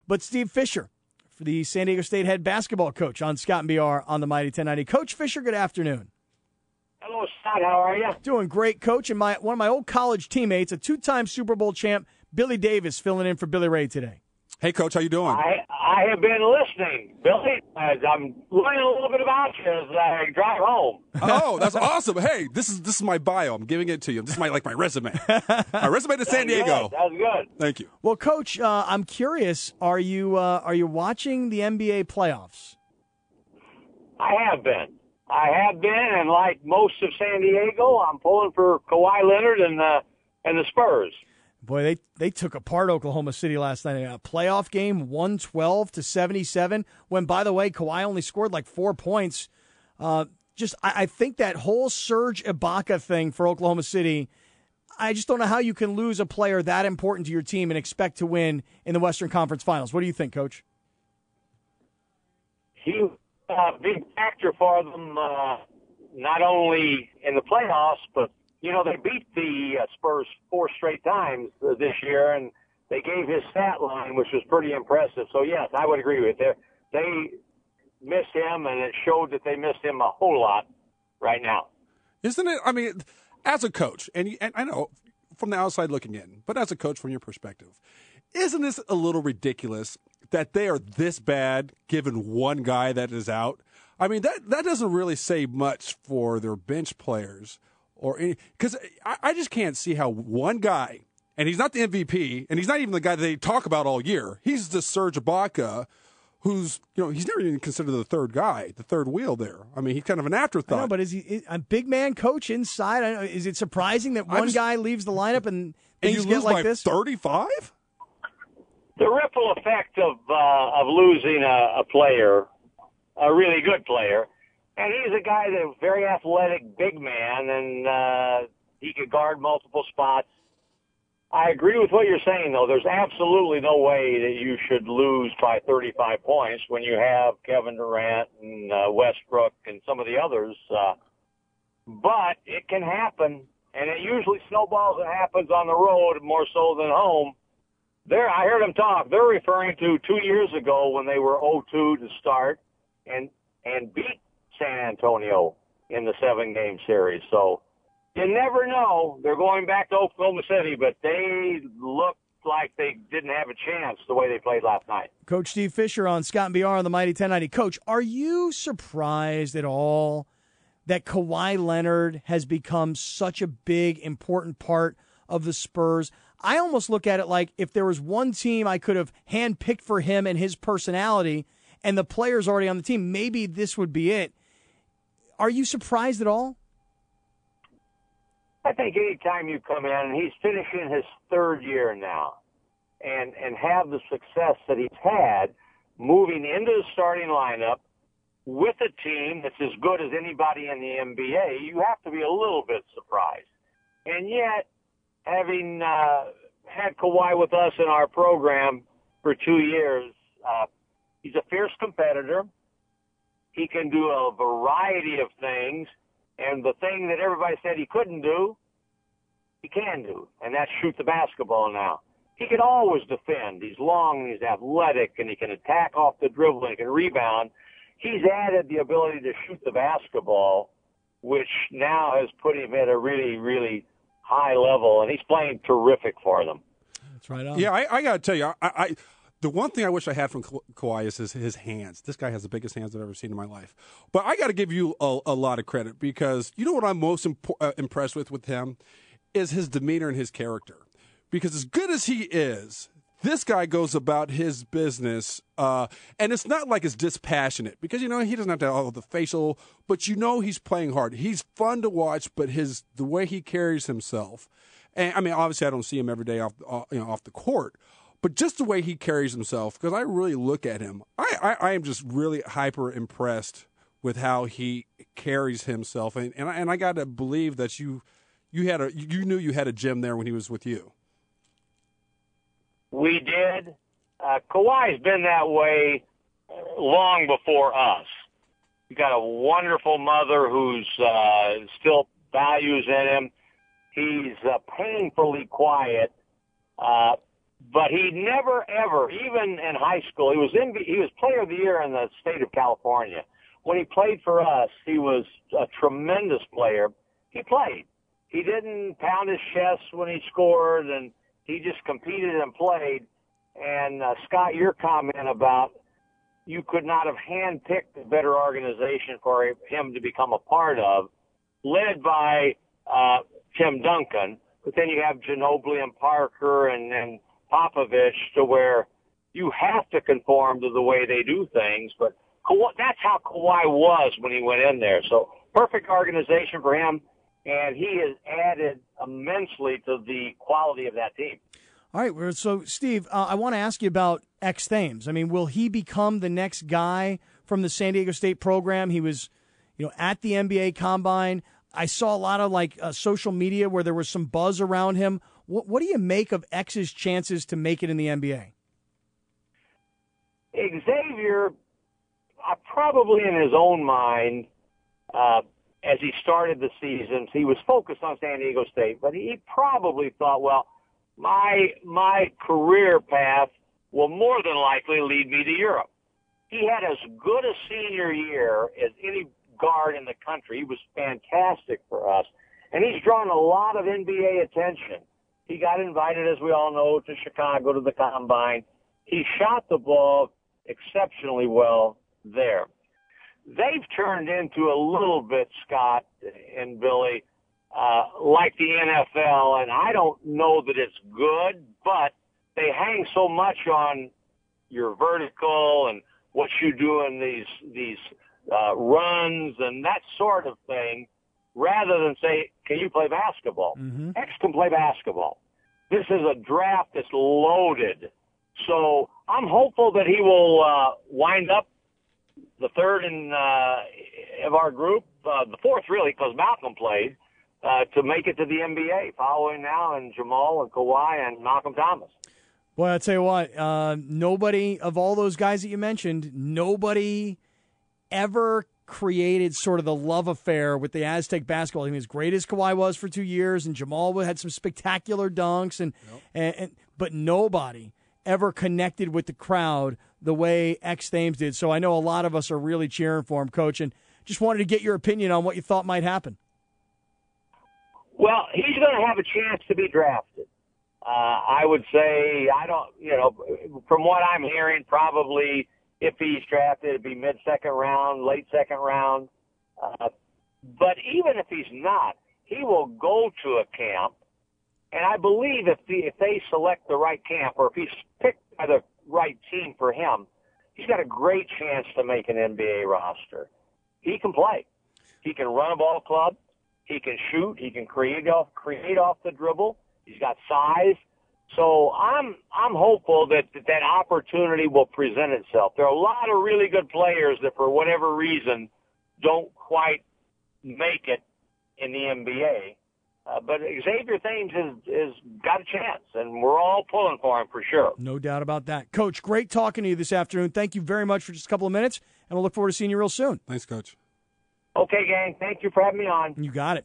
but Steve Fisher, for the San Diego State head basketball coach on Scott and BR on the Mighty 1090. Coach Fisher, good afternoon. Hello, Scott. How are you? Doing great, Coach. And one of my old college teammates, a two-time Super Bowl champ, Billy Davis, filling in for Billy Ray today. Hey, Coach, how you doing? I have been listening, Billy. As I'm learning a little bit about you as I drive home. Oh, that's awesome. Hey, this is my bio. I'm giving it to you. This is my resume. My resume to San Diego. That's good. Thank you. Well, Coach, I'm curious. Are you watching the NBA playoffs? I have been, and like most of San Diego, I'm pulling for Kawhi Leonard and the Spurs. Boy, they took apart Oklahoma City last night in a playoff game, 112-77. When, by the way, Kawhi only scored like 4 points. I think that whole Serge Ibaka thing for Oklahoma City, I just don't know how you can lose a player that important to your team and expect to win in the Western Conference Finals. What do you think, Coach? He was a big factor for them, not only in the playoffs, but they beat the Spurs 4 straight times this year, and they gave his stat line, which was pretty impressive. So, yes, I would agree with you. They missed him, and it showed that they missed him a whole lot right now. Isn't it? I mean, as a coach, and I know from the outside looking in, but as a coach from your perspective, isn't this a little ridiculous that they are this bad given one guy that is out? I mean, that doesn't really say much for their bench players. Because I just can't see how one guy, and he's not the MVP, and he's not even the guy that they talk about all year. He's the Serge Ibaka, who's, he's never even considered the third guy, the third wheel there. I mean, he's kind of an afterthought. I know, but is he a big man coach inside? Is it surprising that one guy leaves the lineup and things get like this? 35? The ripple effect of losing a player, a really good player. And he's a guy that's a very athletic, big man, and he could guard multiple spots. I agree with what you're saying, though. There's absolutely no way that you should lose by 35 points when you have Kevin Durant and Westbrook and some of the others. But it can happen, and it usually snowballs and happens on the road more so than home. I heard them talk. They're referring to 2 years ago when they were 0-2 to start and beat San Antonio in the 7-game series. So you never know. They're going back to Oklahoma City, but they looked like they didn't have a chance the way they played last night. Coach Steve Fisher on Scott and BR on the Mighty 1090. Coach, are you surprised at all that Kawhi Leonard has become such a big, important part of the Spurs? I almost look at it like if there was one team I could have handpicked for him and his personality and the players already on the team, maybe this would be it. Are you surprised at all? I think any time you come in, and he's finishing his 3rd year now, and have the success that he's had moving into the starting lineup with a team that's as good as anybody in the NBA, you have to be a little bit surprised. And yet, having had Kawhi with us in our program for 2 years, he's a fierce competitor. He can do a variety of things, and the thing that everybody said he couldn't do, he can do, and that's shoot the basketball now. He can always defend. He's long, and he's athletic, and he can attack off the dribble, and he can rebound. He's added the ability to shoot the basketball, which now has put him at a really, really high level, and he's playing terrific for them. That's right on. Yeah, I got to tell you, the one thing I wish I had from Kawhi is his hands. This guy has the biggest hands I've ever seen in my life. But I got to give you a lot of credit because you know what I'm most impressed with him is his demeanor and his character. Because as good as he is, this guy goes about his business, and it's not like it's dispassionate because, he doesn't have to have all the facial, but he's playing hard. He's fun to watch, but the way he carries himself, and I mean, obviously I don't see him every day off the court, but just the way he carries himself, because I really look at him, I am just really hyper impressed with how he carries himself, and I got to believe that you knew you had a gem there when he was with you. We did. Kawhi's been that way long before us. He's got a wonderful mother who's still values in him. He's painfully quiet, But he never, ever, even in high school, he was player of the year in the state of California. When he played for us, he was a tremendous player. He played. He didn't pound his chest when he scored, and he just competed and played. And, Scott, your comment about you could not have handpicked a better organization for him to become a part of, led by Tim Duncan, but then you have Ginobili and Parker and Popovich, to where you have to conform to the way they do things. But that's how Kawhi was when he went in there. So perfect organization for him, and he has added immensely to the quality of that team. All right, so Steve, I want to ask you about X Thames. I mean, will he become the next guy from the San Diego State program? He was, at the NBA Combine. I saw a lot of social media where there was some buzz around him. What do you make of X's chances to make it in the NBA? Xavier, probably in his own mind, as he started the season, he was focused on San Diego State, but he probably thought, well, my career path will more than likely lead me to Europe. He had as good a senior year as any guard in the country. He was fantastic for us, and he's drawn a lot of NBA attention. He got invited, as we all know, to Chicago to the Combine. He shot the ball exceptionally well there. They've turned into a little bit, Scott and Billy, like the NFL, and I don't know that it's good, but they hang so much on your vertical and what you do in these runs and that sort of thing, rather than say, can you play basketball? Mm-hmm. X can play basketball. This is a draft that's loaded. So I'm hopeful that he will wind up the third of our group, the fourth really, because Malcolm played, to make it to the NBA, following now and Jamal and Kawhi and Malcolm Thomas. Boy, I'll tell you what, nobody of all those guys that you mentioned, nobody ever created sort of the love affair with the Aztec basketball team. As great as Kawhi was for 2 years, and Jamal had some spectacular dunks, but nobody ever connected with the crowd the way X Thames did. So I know a lot of us are really cheering for him, Coach, and just wanted to get your opinion on what you thought might happen. Well, he's going to have a chance to be drafted. I would say, from what I'm hearing, probably if he's drafted, it'd be mid-second round, late second round. But even if he's not, he will go to a camp. And I believe if they select the right camp, or if he's picked by the right team for him, he's got a great chance to make an NBA roster. He can play. He can run a ball club. He can shoot. He can create off the dribble. He's got size. So I'm hopeful that opportunity will present itself. There are a lot of really good players that, for whatever reason, don't quite make it in the NBA. But Xavier Thames has got a chance, and we're all pulling for him for sure. No doubt about that. Coach, great talking to you this afternoon. Thank you very much for just a couple of minutes, and we'll look forward to seeing you real soon. Thanks, Coach. Okay, gang. Thank you for having me on. You got it.